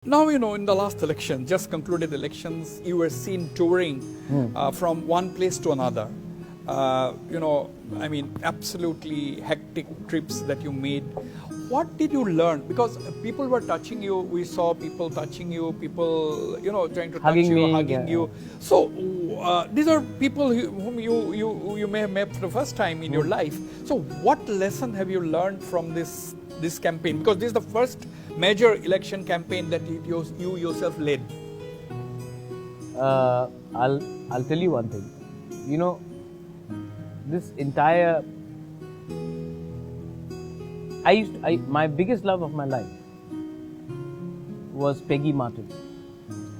Now, in the last election, just concluded elections, you were seen touring from one place to another. Absolutely hectic trips that you made. What did you learn? Because people were touching you. We saw people touching you, people, trying to Hugging touch you, me, hugging yeah. you. So these are people whom you may have met for the first time in your life. So what lesson have you learned from this campaign? Because this is the first major election campaign that you yourself led. I'll tell you one thing. This entire my biggest love of my life was Peggy Martin,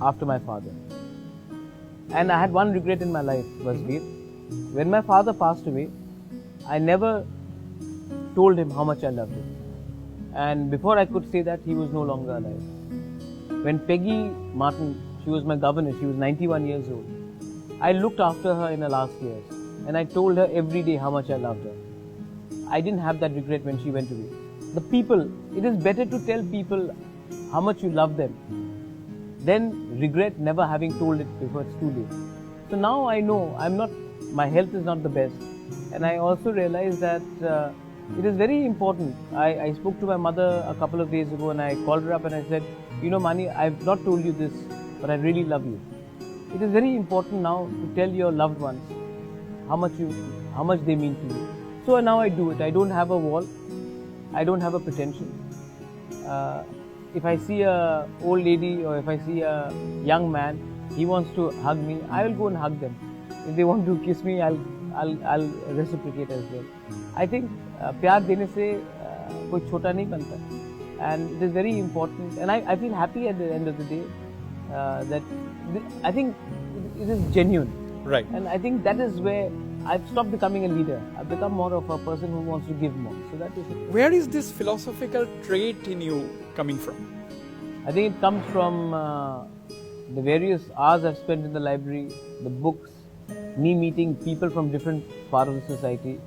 after my father. And I had one regret in my life, was when my father passed away, I never told him how much I loved him. And before I could say that, he was no longer alive. When Peggy Martin, she was my governor, she was 91 years old. I looked after her in her last years, and I told her every day how much I loved her. I didn't have that regret when she went away. The people, it is better to tell people how much you love them than regret never having told it before it's too late. So now I know my health is not the best. And I also realized that it is very important. I spoke to my mother a couple of days ago, and I called her up and I said, Mani, I've not told you this, but I really love you. It is very important now to tell your loved ones how much they mean to you. So now I do it. I don't have a wall. I don't have a pretension. If I see a old lady or if I see a young man, he wants to hug me, I will go and hug them. If they want to kiss me, I'll reciprocate as well. I think प्यार देने से कोई छोटा नहीं बनता. And it is very important. And I feel happy at the end of the day that I think it is genuine. Right. And I think that is where I've stopped becoming a leader. I've become more of a person who wants to give more. So that is it. Where is this philosophical trait in you coming from? I think it comes from the various hours I've spent in the library, the books, me meeting people from different parts of the society.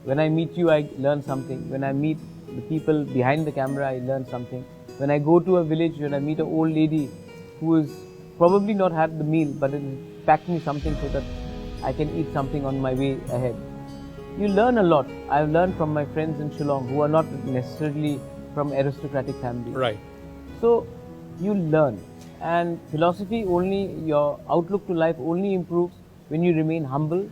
When I meet you, I learn something. When I meet the people behind the camera, I learn something. When I go to a village, when I meet an old lady who has probably not had the meal, but it packed me something so that I can eat something on my way ahead. You learn a lot. I've learned from my friends in Shillong who are not necessarily from aristocratic families. Right. So you learn. And philosophy only, your outlook to life only improves when you remain humble